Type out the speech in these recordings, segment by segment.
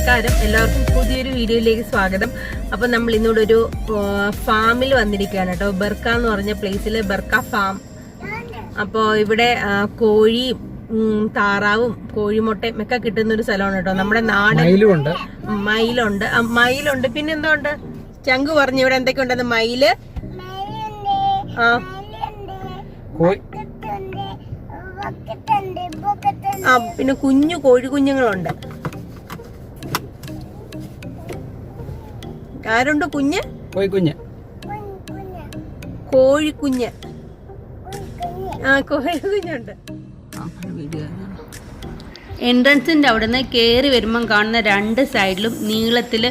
നമസ്കാരം, എല്ലാവർക്കും പുതിയൊരു വീഡിയോയിലേക്ക് സ്വാഗതം. അപ്പോൾ നമ്മൾ ഇന്നോട് ഒരു ഫാമിൽ വന്നിരിക്കുകയാണ് കേട്ടോ. ബർക്ക എന്ന് പറഞ്ഞ പ്ലേസിൽ ബർക്ക ഫാം. അപ്പോൾ ഇവിടെ കോഴിയും താറാവും കോഴിമുട്ടയും ഒക്കെ കിട്ടുന്ന ഒരു സ്ഥലമാണ് കേട്ടോ. നമ്മുടെ നാടൻ മയിലുണ്ട്. പിന്നെ എന്തോ ഉണ്ട് ചങ്കു പറഞ്ഞു ഇവിടെ എന്തൊക്കെ ഉണ്ടെന്ന്. മയില്, പിന്നെ കുഞ്ഞു കോഴിക്കുഞ്ഞുങ്ങളുണ്ട്. ആരുണ്ട്? കോഴിക്കുഞ്ഞ്. കോഴിക്കുഞ്ഞുണ്ട്. എൻട്രൻസിൻ്റെ അവിടെ നിന്ന് കയറി വരുമ്പം കാണുന്ന രണ്ട് സൈഡിലും നീളത്തിൽ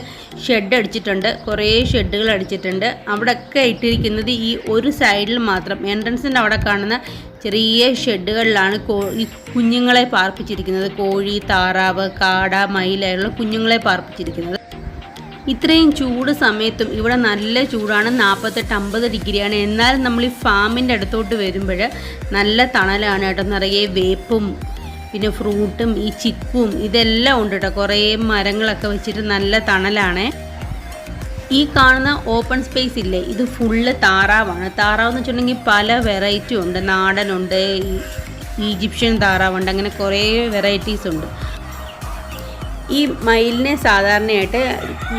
ഷെഡ് അടിച്ചിട്ടുണ്ട്. കുറേ ഷെഡുകൾ അടിച്ചിട്ടുണ്ട്. അവിടെയൊക്കെ ഇട്ടിരിക്കുന്നത് ഈ ഒരു സൈഡിൽ മാത്രം. എൻട്രൻസിൻ്റെ അവിടെ കാണുന്ന ചെറിയ ഷെഡുകളിലാണ് ഈ കുഞ്ഞുങ്ങളെ പാർപ്പിച്ചിരിക്കുന്നത്. കോഴി, താറാവ്, കാട, മയിലുള്ള കുഞ്ഞുങ്ങളെ പാർപ്പിച്ചിരിക്കുന്നത്. ഇത്രയും ചൂട് സമയത്തും ഇവിടെ നല്ല ചൂടാണ്. 48-50 ഡിഗ്രിയാണ്. എന്നാലും നമ്മൾ ഈ ഫാമിൻ്റെ അടുത്തോട്ട് വരുമ്പോൾ നല്ല തണലാണ് കേട്ടോ. നിറയെ വേപ്പും പിന്നെ ഫ്രൂട്ടും ഈ ചിപ്പും ഇതെല്ലാം ഉണ്ട് കേട്ടോ. കുറേ മരങ്ങളൊക്കെ വെച്ചിട്ട് നല്ല തണലാണ്. ഈ കാണുന്ന ഓപ്പൺ സ്പേസ് ഇല്ലേ, ഇത് ഫുള്ള് താറാവാണ്. താറാവെന്ന് വെച്ചിട്ടുണ്ടെങ്കിൽ പല വെറൈറ്റി ഉണ്ട്. നാടനുണ്ട്, ഈജിപ്ഷ്യൻ താറാവുണ്ട്, അങ്ങനെ കുറേ വെറൈറ്റീസ് ഉണ്ട്. ഈ മയിലിനെ സാധാരണയായിട്ട്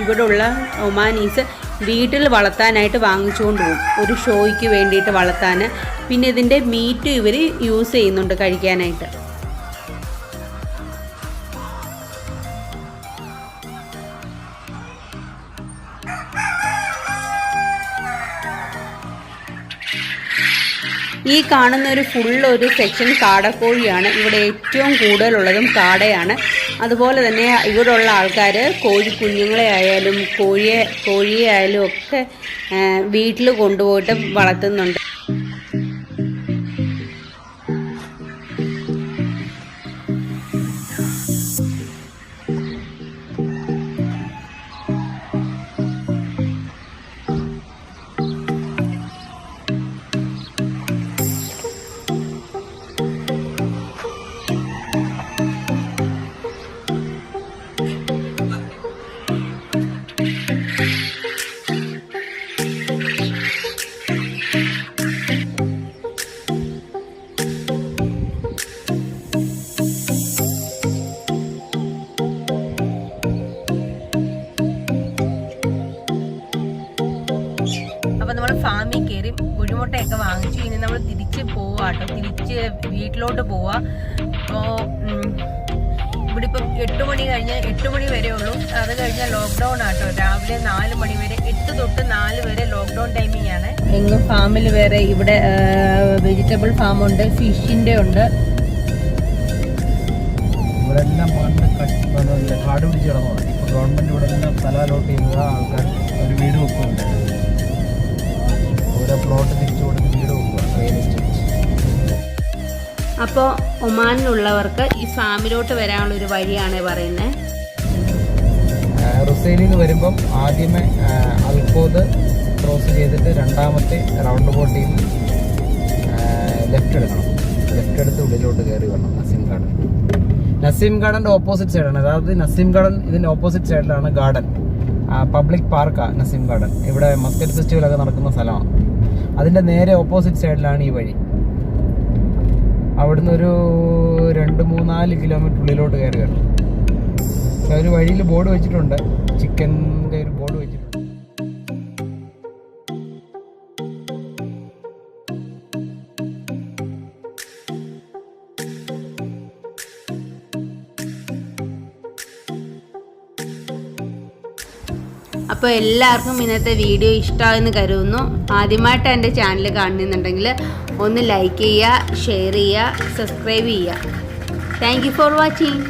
ഇവിടെയുള്ള ഒമാനീസ് വീട്ടിൽ വളർത്താനായിട്ട് വാങ്ങിച്ചുകൊണ്ട് പോകും, ഒരു ഷോയ്ക്ക് വേണ്ടിയിട്ട് വളർത്താൻ. പിന്നെ ഇതിൻ്റെ മീറ്റും ഇവർ യൂസ് ചെയ്യുന്നുണ്ട് കഴിക്കാനായിട്ട്. ഈ കാണുന്ന ഒരു ഫുള്ളൊരു സെക്ഷൻ കാടക്കോഴിയാണ്. ഇവിടെ ഏറ്റവും കൂടുതലുള്ളതും കാടയാണ്. അതുപോലെ തന്നെ ഇവിടെയുള്ള ആൾക്കാർ കോഴിക്കുഞ്ഞുങ്ങളെ ആയാലും കോഴിയെ ആയാലും ഒക്കെ വീട്ടിൽ കൊണ്ടുപോയിട്ട് വളർത്തുന്നുണ്ട്. അപ്പോൾ നമ്മൾ ഫാമിൽ കയറി കുഴിമുട്ടയൊക്കെ വാങ്ങിച്ചു. ഇനി നമ്മൾ തിരിച്ച് പോവാട്ടോ. തിരിച്ച് വീട്ടിലോട്ട് പോവാ. അപ്പോൾ ഇവിടെ ഇപ്പം 8 മണി കഴിഞ്ഞ് 8 മണി വരെ ഉള്ളൂ. അത് കഴിഞ്ഞാൽ ലോക്ക്ഡൗൺ ആട്ടോ. രാവിലെ 4 മണി വരെ, 8 തൊട്ട് 4 വരെ ലോക്ക്ഡൗൺ ടൈമിംഗ് ആണ്. എങ്ങും ഫാമിൽ വേറെ ഇവിടെ വെജിറ്റബിൾ ഫാമുണ്ട്, ഫിഷിൻ്റെ ഉണ്ട്. ഇവിടെ എല്ലാം കാട് പിടിച്ച് കിടന്നു. ഇപ്പോൾ ഗവൺമെൻറ് ഇവിടെ എല്ലാം സ്ഥലം അലോട്ട് ചെയ്യുന്നത്. ആൾക്കാർ ഒരു വീട് വെക്കുന്നുണ്ട്. ഓരോ പ്ലോട്ട് തിരിച്ചു കൊടുത്ത് വീട് വെക്കുക. അപ്പോൾ ഒമാനിലുള്ളവർക്ക് ഈ ഫാമിലോട്ട് വരാനുള്ളൊരു വഴിയാണ് പറയുന്നത്. റുസൈലിൽ നിന്ന് വരുമ്പം ആദ്യമേ അൽക്കോദ് ക്രോസ് ചെയ്തിട്ട് രണ്ടാമത്തെ റൗണ്ട് ബോട്ടിൽ ലെഫ്റ്റ് എടുക്കണം. ലെഫ്റ്റ് എടുത്ത് ഉള്ളിലോട്ട് കയറി വരണം. നസീം ഗാർഡൻ്റെ ഓപ്പോസിറ്റ് സൈഡാണ്. അതായത് നസീം ഗാർഡൻ ഇതിൻ്റെ ഓപ്പോസിറ്റ് സൈഡിലാണ് ഗാർഡൻ. പബ്ലിക് പാർക്കാണ് നസീം ഗാർഡൻ. ഇവിടെ മസ്കറ്റ് ഫെസ്റ്റിവലൊക്കെ നടക്കുന്ന സ്ഥലമാണ്. അതിൻ്റെ നേരെ ഓപ്പോസിറ്റ് സൈഡിലാണ് ഈ വഴി. അവിടുന്ന് ഒരു 2-3-4 കിലോമീറ്റർ ഉള്ളിലോട്ട് കയറി വരണം. പക്ഷെ ഒരു വഴിയിൽ ബോർഡ് വെച്ചിട്ടുണ്ട്, ചിക്കൻ്റെ ഒരു ബോർഡ് വെച്ചിട്ടുണ്ട്. അപ്പോൾ എല്ലാവർക്കും ഇന്നത്തെ വീഡിയോ ഇഷ്ടമായെന്ന് കരുതുന്നു. ആദ്യമായിട്ട് എൻ്റെ ചാനൽ കാണുന്നുണ്ടെങ്കിൽ ഒന്ന് ലൈക്ക് ചെയ്യുക, ഷെയർ ചെയ്യുക, സബ്സ്ക്രൈബ് ചെയ്യുക. Thank you for watching.